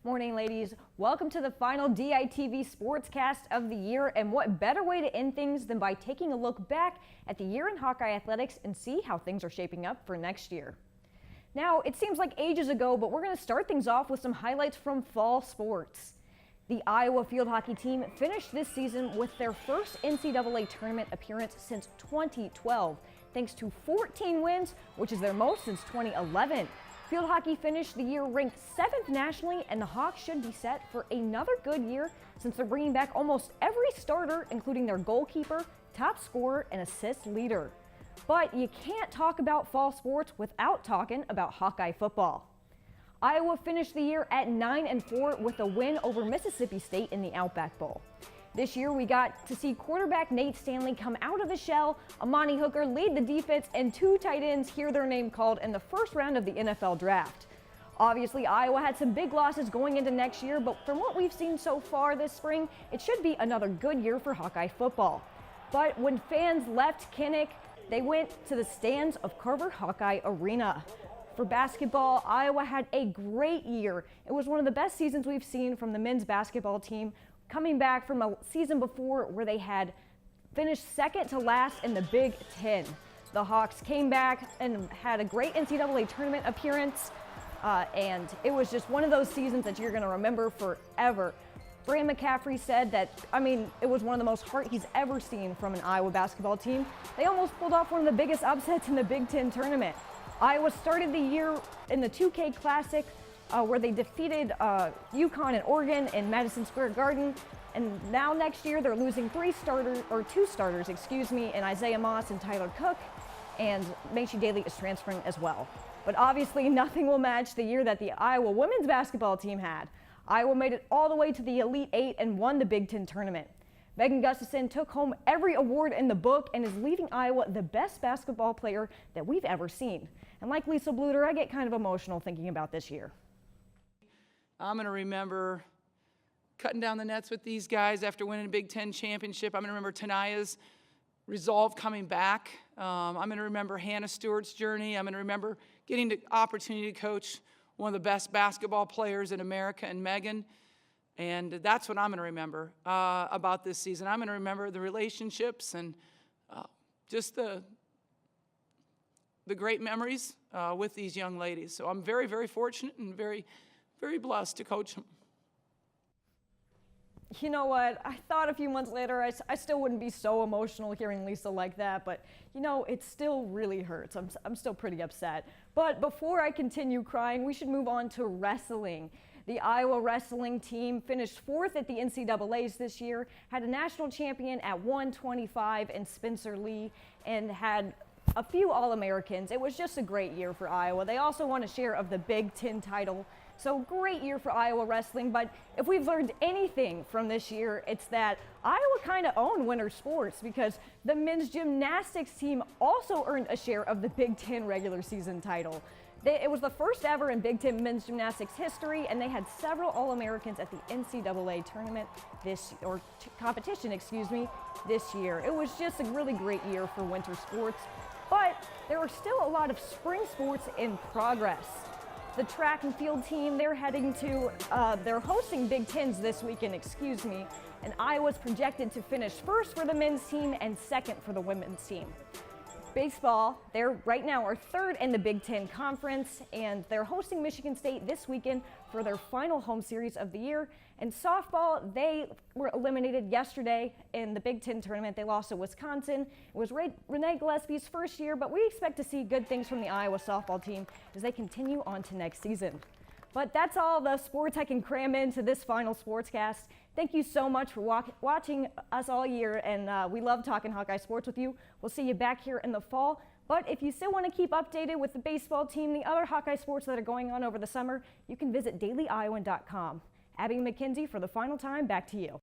Morning, ladies. Welcome to the final DITV Sportscast of the year, and what better way to end things than by taking a look back at the year in Hawkeye athletics and see how things are shaping up for next year. Now, it seems like ages ago, but we're going to start things off with some highlights from fall sports. The Iowa field hockey team finished this season with their first NCAA tournament appearance since 2012, thanks to 14 wins, which is their most since 2011. Field hockey finished the year ranked 7th nationally, and the Hawks should be set for another good year since they're bringing back almost every starter, including their goalkeeper, top scorer, and assist leader. But you can't talk about fall sports without talking about Hawkeye football. Iowa finished the year at 9-4 with a win over Mississippi State in the Outback Bowl. This year, we got to see quarterback Nate Stanley come out of the shell, Amani Hooker lead the defense, and 2 tight ends hear their name called in the first round of the NFL draft. Obviously, Iowa had some big losses going into next year, but from what we've seen so far this spring, it should be another good year for Hawkeye football. But when fans left Kinnick, they went to the stands of Carver Hawkeye Arena. For basketball, Iowa had a great year. It was one of the best seasons we've seen from the men's basketball team, coming back from a season before where they had finished second to last in the Big Ten. The Hawks came back and had a great NCAA tournament appearance, and it was just one of those seasons that you're going to remember forever. Brand McCaffrey said that, it was one of the most heart he's ever seen from an Iowa basketball team. They almost pulled off one of the biggest upsets in the Big Ten tournament. Iowa started the year in the 2K Classic, where they defeated UConn and Oregon in Madison Square Garden, and now next year they're losing 2 starters, in Isaiah Moss and Tyler Cook, and Macy Daly is transferring as well. But obviously nothing will match the year that the Iowa women's basketball team had. Iowa made it all the way to the Elite Eight and won the Big Ten tournament. Megan Gustafson took home every award in the book and is leaving Iowa the best basketball player that we've ever seen. And like Lisa Bluter, I get kind of emotional thinking about this year. I'm going to remember cutting down the nets with these guys after winning a Big Ten championship. I'm going to remember Tanaya's resolve coming back. I'm going to remember Hannah Stewart's journey. I'm going to remember getting the opportunity to coach one of the best basketball players in America, and Megan. And that's what I'm going to remember about this season. I'm going to remember the relationships and just the great memories with these young ladies. So I'm very, very fortunate and very blessed to coach them. You know what? I thought a few months later I still wouldn't be so emotional hearing Lisa like that, but it still really hurts. I'm still pretty upset. But before I continue crying, we should move on to wrestling. The Iowa wrestling team finished 4th at the NCAAs this year, had a national champion at 125 in Spencer Lee, and had a few All-Americans. It was just a great year for Iowa. They also won a share of the Big Ten title. So great year for Iowa wrestling, but if we've learned anything from this year, it's that Iowa kind of owned winter sports, because the men's gymnastics team also earned a share of the Big Ten regular season title. It was the first ever in Big Ten men's gymnastics history, and they had several All-Americans at the NCAA tournament competition, this year. It was just a really great year for winter sports, but there are still a lot of spring sports in progress. The track and field team, they're hosting Big Tens this weekend, and Iowa's projected to finish 1st for the men's team and 2nd for the women's team. Baseball, right now are 3rd in the Big Ten Conference, and they're hosting Michigan State this weekend for their final home series of the year. And softball, they were eliminated yesterday in the Big Ten tournament. They lost to Wisconsin. It was Renee Gillespie's first year, but we expect to see good things from the Iowa softball team as they continue on to next season. But that's all the sports I can cram into this final Sportscast. Thank you so much for watching us all year, and we love talking Hawkeye sports with you. We'll see you back here in the fall. But if you still want to keep updated with the baseball team, the other Hawkeye sports that are going on over the summer, you can visit dailyiowan.com. Abby McKenzie, for the final time, back to you.